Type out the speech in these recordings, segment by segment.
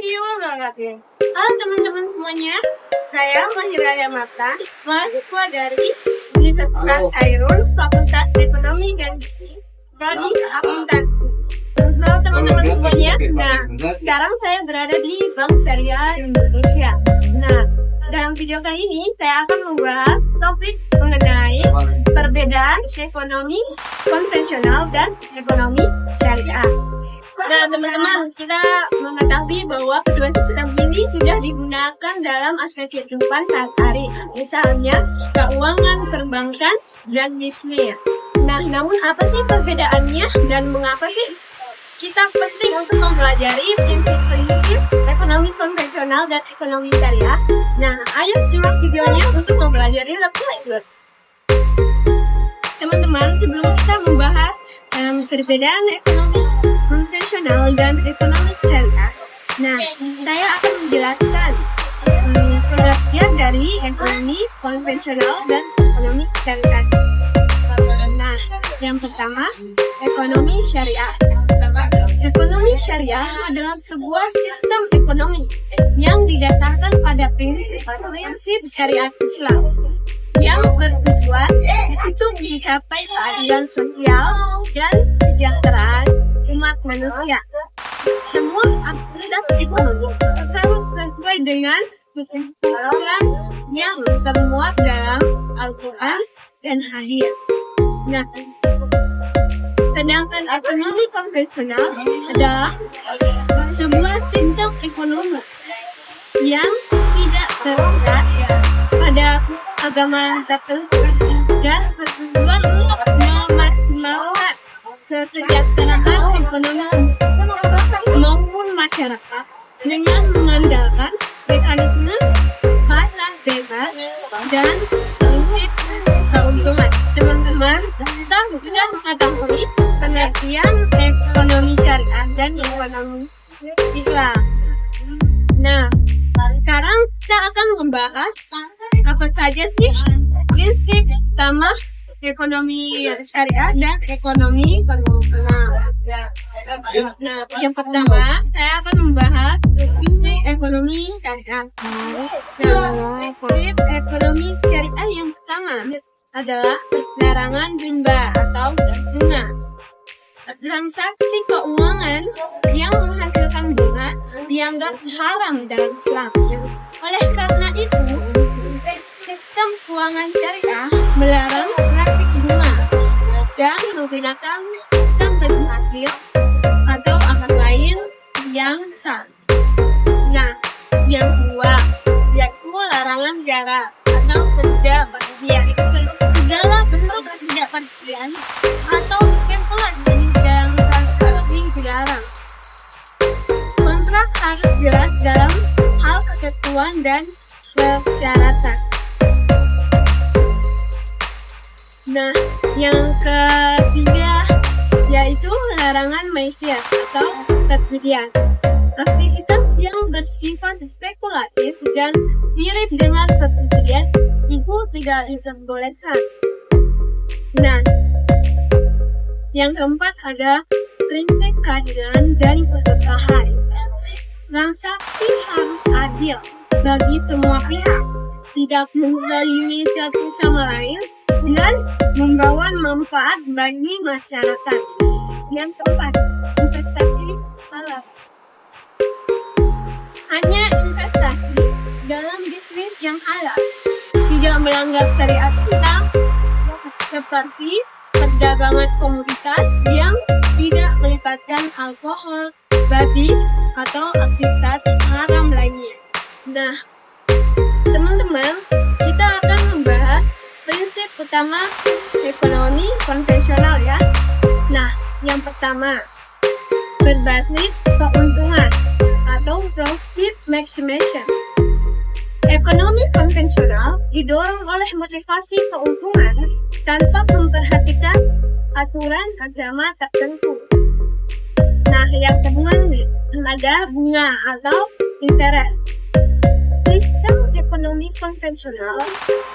video banget ya. Halo teman-teman semuanya, saya Mahiraya Mata, mahasiswa dari Universitas Airun, Fakultas Ekonomi dan Bisnis, Prodi Akuntansi. Halo teman-teman semuanya, nah sekarang saya berada di Bank Syariah Indonesia. Nah, dalam video kali ini saya akan membahas topik mengenai perbedaan ekonomi konvensional dan ekonomi syariah. Nah teman-teman, kita mengetahui bahwa kedua sistem ini sudah digunakan dalam aspek kehidupan sehari-hari, misalnya keuangan, perbankan, dan bisnis. Nah, namun apa sih perbedaannya dan mengapa sih kita penting untuk mempelajari prinsip-prinsip ekonomi konvensional dan ekonomi syariah? Nah, ayo simak videonya untuk mempelajari lebih lanjut. Teman-teman, sebelum kita membahas perbedaan ekonomi konvensional dan ekonomi syariah, nah, saya akan menjelaskan pengertian dari ekonomi konvensional dan ekonomi syariah. Nah, yang pertama, ekonomi syariah. Ekonomi syariah adalah sebuah sistem ekonomi yang didasarkan pada prinsip syariat Islam yang bertujuan untuk mencapai keadilan sosial dan kesejahteraan umat manusia. Semua aktivitas ekonomi harus sesuai dengan ketentuan yang termuat dalam Al-Quran dan Hadis. Nah, sedangkan ekonomi konvensional adalah sebuah sistem ekonomi yang tidak terikat pada agama tertentu dan bertujuan untuk memaksimalkan kesejahteraan ekonomi maupun masyarakat dengan mengandalkan mekanisme pasar bebas dan prinsip keuntungan. Teman-teman, kita sudah mengetahui pengertian ekonomi syariah dan ekonomi Islam. Nah, sekarang kita akan membahas apa saja sih prinsip utama ekonomi syariah dan ekonomi konvensional. Nah, yang pertama saya akan membahas prinsip ekonomi syariah. Nah, prinsip ekonomi syariah yang pertama adalah larangan riba atau bunga. Transaksi keuangan yang menghasilkan bunga dianggap haram dalam Islam. Oleh karena itu, sistem keuangan syariah melarang praktik bunga dan menggunakan sistem berhasil atau akad lain yang sah. Nah, yang kedua yaitu larangan jarak atau ketidakpastian. Segala bentuk ketidakpastian atau kemungkinan dalam transaksi dilarang. Kontrak harus jelas dalam hal ketentuan dan persyaratan. Nah, yang ketiga yaitu larangan maisir atau perjudian. Aktivitas yang bersifat spekulatif dan mirip dengan perjudian itu tidak diperbolehkan. Nah, yang keempat ada prinsip keadilan dan keberkahan. Transaksi harus adil bagi semua pihak, tidak menzalimi satu sama lain, dan membawa manfaat bagi masyarakat. Yang keempat, investasi halal. Hanya investasi dalam bisnis yang halal, tidak melanggar syariat Islam, seperti perdagangan komoditas yang tidak melibatkan alkohol, babi, atau aktivitas haram lainnya. Nah, teman-teman, kita akan membahas prinsip utama ekonomi konvensional ya. Nah, yang pertama, berbasis keuntungan atau profit maximization. Ekonomi konvensional didorong oleh motivasi keuntungan tanpa memperhatikan aturan agama tertentu. Nah, yang kedua nih, ada bunga atau interest. Sistem ekonomi konvensional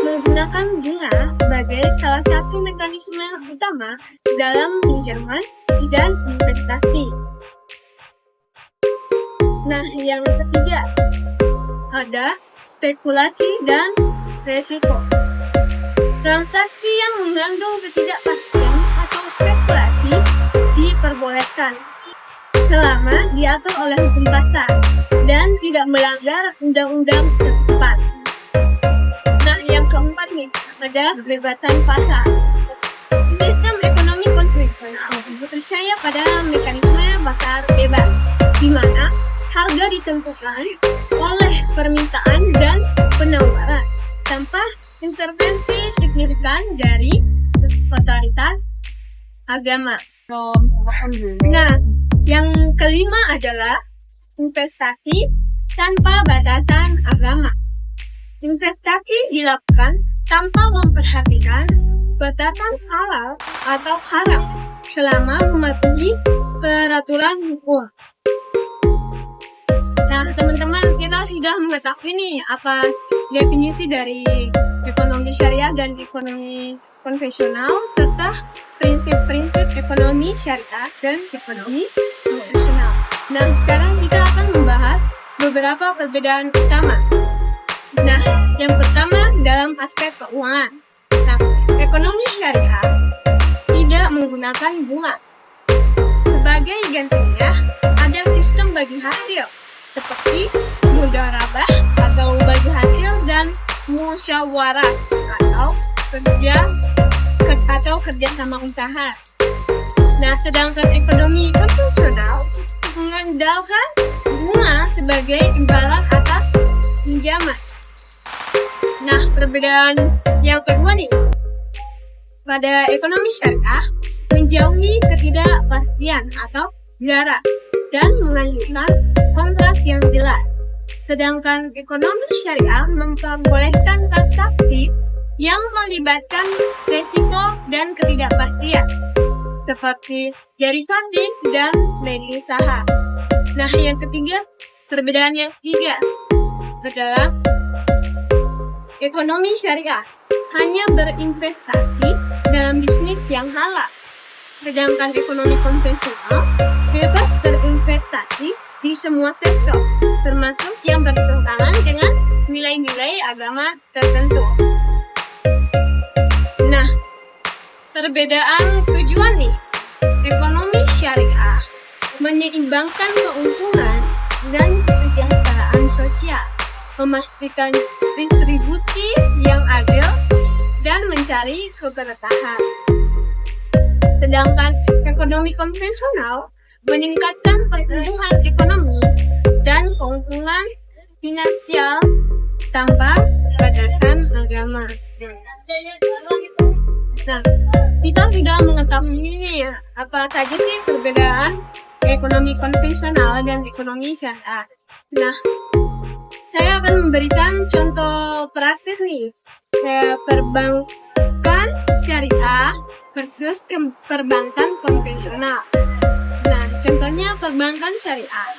menggunakan bunga sebagai salah satu mekanisme utama dalam pinjaman dan investasi. Nah, yang ketiga ada spekulasi dan resiko. Transaksi yang mengandung ketidakpastian atau spekulasi diperbolehkan selama diatur oleh hukum pasar dan tidak melanggar undang-undang setempat. Nah, yang keempat nih, ada kebebasan pasar. Sistem ekonomi konvensional percaya pada mekanisme pasar bebas, di mana harga ditentukan oleh permintaan dan penawaran tanpa intervensi signifikan dari otoritas agama. Nah, yang kelima adalah investasi tanpa batasan agama. Investasi dilakukan tanpa memperhatikan batasan halal atau haram selama mematuhi peraturan hukum. Nah, teman-teman, kita sudah mengetahui nih apa definisi dari ekonomi syariah dan ekonomi konvensional serta prinsip-prinsip ekonomi syariah dan ekonomi konvensional. Nah, sekarang kita akan membahas beberapa perbedaan utama. Nah, yang pertama dalam aspek keuangan. Nah, ekonomi syariah tidak menggunakan bunga. Sebagai gantinya, ada sistem bagi hasil seperti mudharabah atau bagi hasil dan musyawarah atau kerja sama usaha. Nah, sedangkan ekonomi konvensional mengandalkan bunga sebagai imbalan atas pinjaman. Nah, perbedaan yang kedua nih, pada ekonomi syariah menjauhi ketidakpastian atau garak dan menganjurkan kontrak yang jelas. Sedangkan ekonomi syariah memperbolehkan transaksi yang melibatkan resiko dan ketidakpastian, seperti jari funding dan lending saham. Nah, yang ketiga, perbedaan yang ketiga adalah ekonomi syariah hanya berinvestasi dalam bisnis yang halal, sedangkan ekonomi konvensional bebas berinvestasi di semua sektor, termasuk yang bertentangan dengan nilai-nilai agama tertentu. Nah, perbedaan tujuan nih, ekonomi syariah menyeimbangkan keuntungan dan kesejahteraan sosial, memastikan distribusi yang adil dan mencari keberkahan. Sedangkan ekonomi konvensional meningkatkan pertumbuhan ekonomi dan keuntungan finansial tanpa batasan agama. Nah, kita sudah mengetahui apa saja sih perbedaan ekonomi konvensional dan ekonomi syariah. Nah, saya akan memberikan contoh praktis nih, perbankan syariah versus perbankan konvensional. Nah, contohnya perbankan syariah.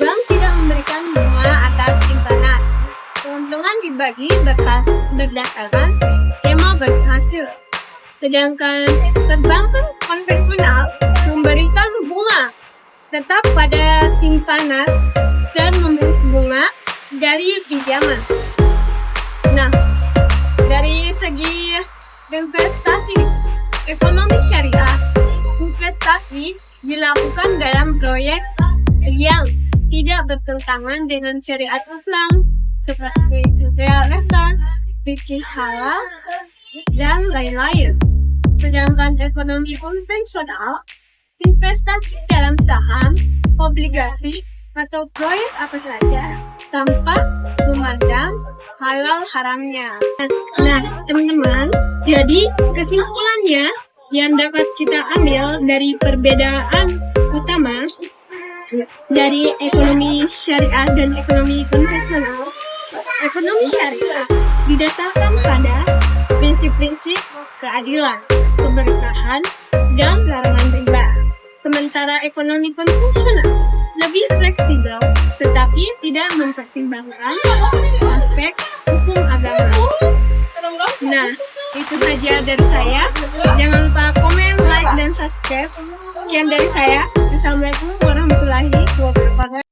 Bank tidak memberikan bunga atas simpanan. Keuntungan dibagi berdasarkan skema berhasil. Sedangkan perbankan konvensional memberikan bunga tetap pada simpanan dan memberi bunga dari pinjaman. Nah, dari segi investasi, ekonomi syariah, investasi dilakukan dalam proyek yang tidak bertentangan dengan syariat Islam seperti real estate, fikih halal, dan lain-lain. Sedangkan ekonomi konvensional, investasi dalam saham, obligasi, atau proyek apa saja tanpa memandang halal haramnya. Nah, teman-teman, jadi kesimpulannya yang dapat kita ambil dari perbedaan utama dari ekonomi syariah dan ekonomi konvensional, ekonomi syariah didasarkan pada prinsip-prinsip keadilan, keberkahan, dan larangan riba. Sementara ekonomi konvensional lebih fleksibel, tetapi tidak mempertimbangkan aspek hukum agama. Nah, itu saja dari saya. Jangan lupa komen, like, dan subscribe. Sekian dari saya. Assalamualaikum warahmatullahi wabarakatuh.